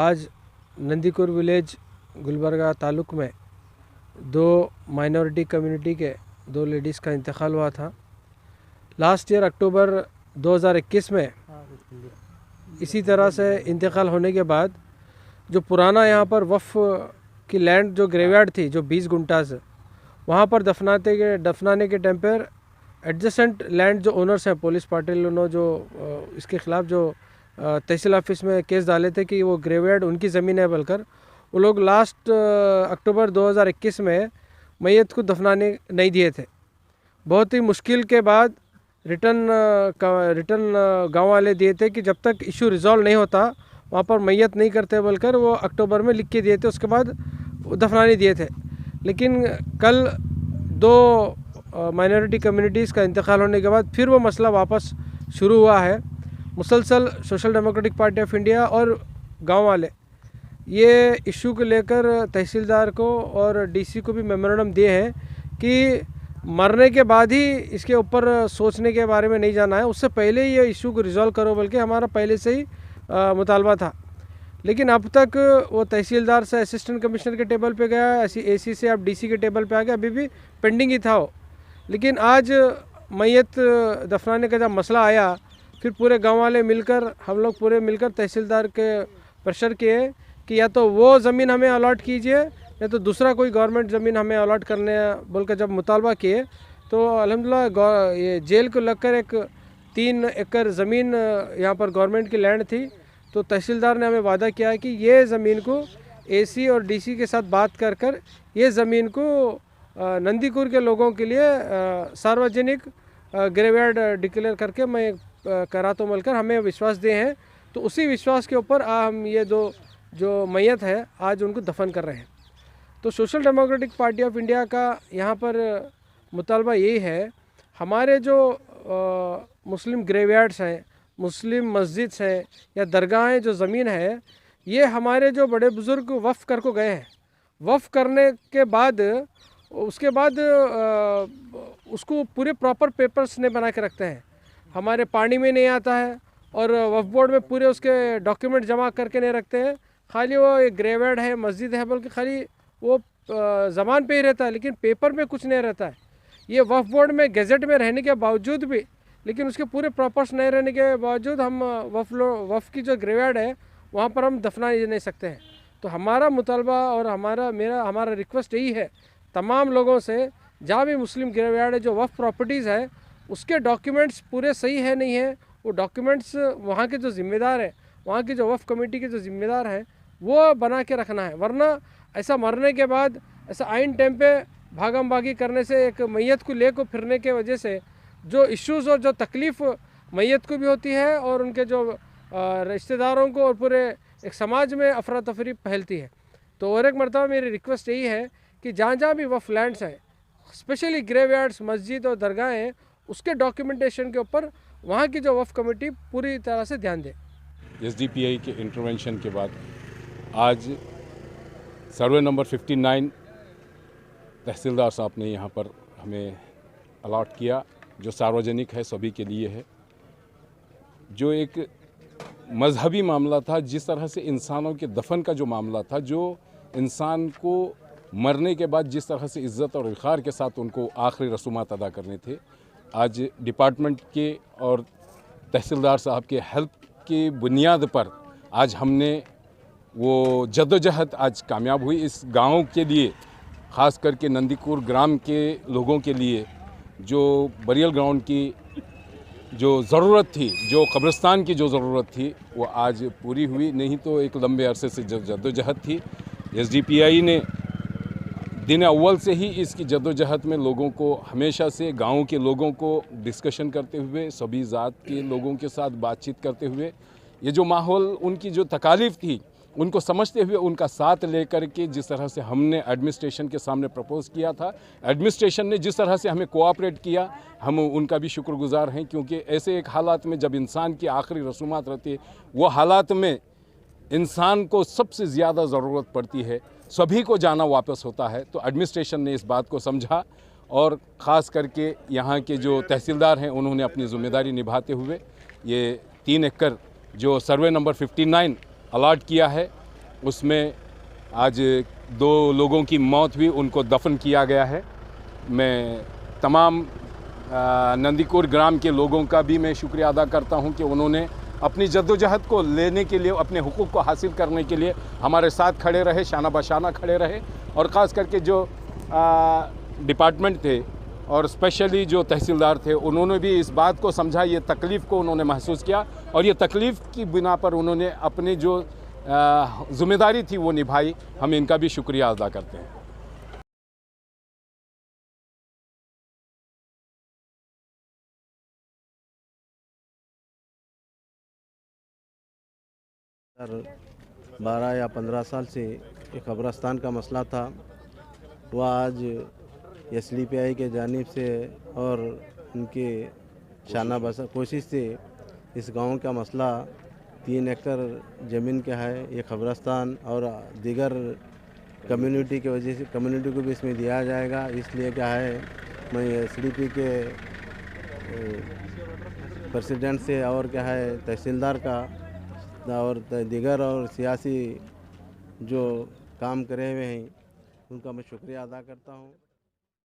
आज नंदीकुर विलेज गुलबर्गा तालुक में 2 minority community के 2 लेडीज़ का इंतकाल हुआ था। लास्ट ईयर अक्टूबर 2021 में इसी तरह से इंतकाल होने के बाद जो पुराना यहाँ पर वफ़ की लैंड जो ग्रेवयार्ड थी जो 20 गुंटास, वहाँ पर दफनाने के टाइम पर एडजेसेंट लैंड जो ओनर्स हैं पुलिस पार्टी ने जो इसके ख़िलाफ़ जो तहसील ऑफिस में केस डाले थे कि वो ग्रेवयार्ड उनकी ज़मीन है बोलकर, वो लोग लास्ट अक्टूबर 2021 में मैयत को दफनाने नहीं दिए थे। बहुत ही मुश्किल के बाद रिटर्न गांव वाले दिए थे कि जब तक इशू रिज़ॉल्व नहीं होता वहाँ पर मैयत नहीं करते बोलकर वो अक्टूबर में लिख के दिए थे, उसके बाद दफनाने दिए थे। लेकिन कल 2 माइनॉरिटी कम्युनिटीज़ का इंतकाल होने के बाद फिर वो मसला वापस शुरू हुआ है। मुसलसल social democratic party of India और गांव वाले ये इशू को लेकर तहसीलदार को और डीसी को भी मेमोरेंडम दिए हैं कि मरने के बाद ही इसके ऊपर सोचने के बारे में नहीं जाना है, उससे पहले ही ये इशू को रिज़ॉल्व करो बल्कि हमारा पहले से ही मुतालबा था। लेकिन अब तक वो तहसीलदार से असिस्टेंट कमिश्नर के टेबल पे गया, एसी से अब डीसी के टेबल पे आ गया, अभी भी पेंडिंग ही था वो। लेकिन आज मैयत दफनाने का जब मसला आया, फिर पूरे गांव वाले मिलकर हम लोग पूरे मिलकर तहसीलदार के प्रेशर किए कि या तो वो ज़मीन हमें अलॉट कीजिए या तो दूसरा कोई गवर्नमेंट ज़मीन हमें अलॉट करने बोलकर जब मुतालबा किए तो अल्हम्दुलिल्लाह ये जेल को लगकर एक 3 एकड़ ज़मीन यहाँ पर गवर्नमेंट की लैंड थी। तो तहसीलदार ने हमें वादा किया है कि ये ज़मीन को एसी और डीसी के साथ बात कर ये ज़मीन को नंदीकुर के लोगों के लिए सार्वजनिक ग्रेवयार्ड डिक्लेयर करके मैं करा तो मिलकर हमें विश्वास दिए हैं। तो उसी विश्वास के ऊपर हम ये जो मैयत है आज उनको दफन कर रहे हैं। तो social democratic party of India का यहाँ पर मुतालबा यही है, हमारे जो मुस्लिम ग्रेवयार्ड्स हैं, मुस्लिम मस्जिद्स हैं या दरगाहें जो ज़मीन है, ये हमारे जो बड़े बुज़ुर्ग वफ़ कर को गए हैं। वफ़ करने के बाद उसके बाद उसको पूरे प्रॉपर पेपर्स नहीं बना के रखते हैं, हमारे पानी में नहीं आता है और वफ़ बोर्ड में पूरे उसके डॉक्यूमेंट जमा करके नहीं रखते हैं। खाली वो एक ग्रेवयार्ड है, मस्जिद है बल्कि खाली वो ज़बान पे ही रहता है, लेकिन पेपर में कुछ नहीं रहता है। ये वफ़ बोर्ड में गज़ट में रहने के बावजूद भी, लेकिन उसके पूरे प्रॉपर्स नहीं रहने के बावजूद हम वफ़ की जो ग्रेवयार्ड है वहाँ पर हम दफना नहीं सकते हैं। तो हमारा मुतालबा और हमारा रिक्वेस्ट यही है तमाम लोगों से, जहाँ भी मुस्लिम ग्रेवयार्ड है जो वफ़ प्रॉपर्टीज़ है उसके डॉक्यूमेंट्स पूरे सही है नहीं है, वो डॉक्यूमेंट्स वहाँ के जो ज़िम्मेदार है, वहाँ की जो वफ़ कमेटी के जो ज़िम्मेदार हैं वो बना के रखना है। वरना ऐसा मरने के बाद ऐसा आइन टाइम पे भागम भागी करने से एक मैयत को ले को फिरने के वजह से जो इश्यूज़ और जो तकलीफ़ मैयत को भी होती है और उनके जो रिश्तेदारों को और पूरे एक समाज में अफरा तफरी फैलती है। तो और एक मरतबा मेरी रिक्वेस्ट यही है कि जहाँ जहाँ भी वफ़ लैंड्स हैं, स्पेशली ग्रेवयार्ड्स, मस्जिद और दरगाहें हैं, उसके डॉक्यूमेंटेशन के ऊपर वहाँ की जो वफ़ कमेटी पूरी तरह से ध्यान दे। SDPI के इंटरवेंशन के बाद आज सर्वे नंबर 59 तहसीलदार साहब ने यहाँ पर हमें अलॉट किया, जो सार्वजनिक है, सभी के लिए है। जो एक मजहबी मामला था, जिस तरह से इंसानों के दफन का जो मामला था, जो इंसान को मरने के बाद जिस तरह से इज़्ज़त और वक़ार के साथ उनको आखिरी रसूमात अदा करने थे, आज डिपार्टमेंट के और तहसीलदार साहब के हेल्प की बुनियाद पर आज हमने वो जद्दोजहद आज कामयाब हुई। इस गांव के लिए, ख़ास करके नंदीकुर ग्राम के लोगों के लिए जो बरियल ग्राउंड की जो ज़रूरत थी, जो कब्रिस्तान की जो ज़रूरत थी, वो आज पूरी हुई। नहीं तो एक लंबे अरसे से जद्दोजहद थी। SDPI ने दिन अव्वल से ही इसकी जद्दोजहद में लोगों को, हमेशा से गाँव के लोगों को डिस्कशन करते हुए, सभी ज़ात के लोगों के साथ बातचीत करते हुए, ये जो माहौल, उनकी जो तकालीफ थी उनको समझते हुए उनका साथ लेकर के जिस तरह से हमने एडमिनिस्ट्रेशन के सामने प्रपोज़ किया था, एडमिनिस्ट्रेशन ने जिस तरह से हमें कोऑपरेट किया, हम उनका भी शुक्रगुजार हैं। क्योंकि ऐसे एक हालात में जब इंसान की आखिरी रसूमात रहती है, वो हालात में इंसान को सबसे ज़्यादा ज़रूरत पड़ती है, सभी को जाना वापस होता है। तो एडमिनिस्ट्रेशन ने इस बात को समझा और ख़ास करके यहाँ के जो तहसीलदार हैं उन्होंने अपनी ज़िम्मेदारी निभाते हुए ये 3 एकड़ जो सर्वे नंबर 59 अलॉट किया है, उसमें आज 2 लोगों की मौत हुई, उनको दफन किया गया है। मैं तमाम नंदीकुर ग्राम के लोगों का भी मैं शुक्रिया अदा करता हूं कि उन्होंने अपनी जद्दोजहद को लेने के लिए, अपने हुकूक को हासिल करने के लिए हमारे साथ खड़े रहे, शाना बशाना खड़े रहे। और ख़ास करके जो डिपार्टमेंट थे और स्पेशली जो तहसीलदार थे, उन्होंने भी इस बात को समझा, ये तकलीफ़ को उन्होंने महसूस किया और ये तकलीफ़ की बिना पर उन्होंने अपनी जो ज़िम्मेदारी थी वो निभाई। हम इनका भी शुक्रिया अदा करते हैं। सर 12 या 15 साल से एक कब्रस्तान का मसला था, वह आज SDPI के जानिब से और उनके शाना बसा कोशिश से इस गांव का मसला 3 एकड़ ज़मीन का है। ये कब्रस्तान और दीगर कम्युनिटी की वजह से कम्युनिटी को भी इसमें दिया जाएगा। इसलिए क्या है, मैं SDP के प्रेसिडेंट से और क्या है तहसीलदार का और दीगर और सियासी जो काम करे हुए हैं उनका मैं शुक्रिया अदा करता हूँ।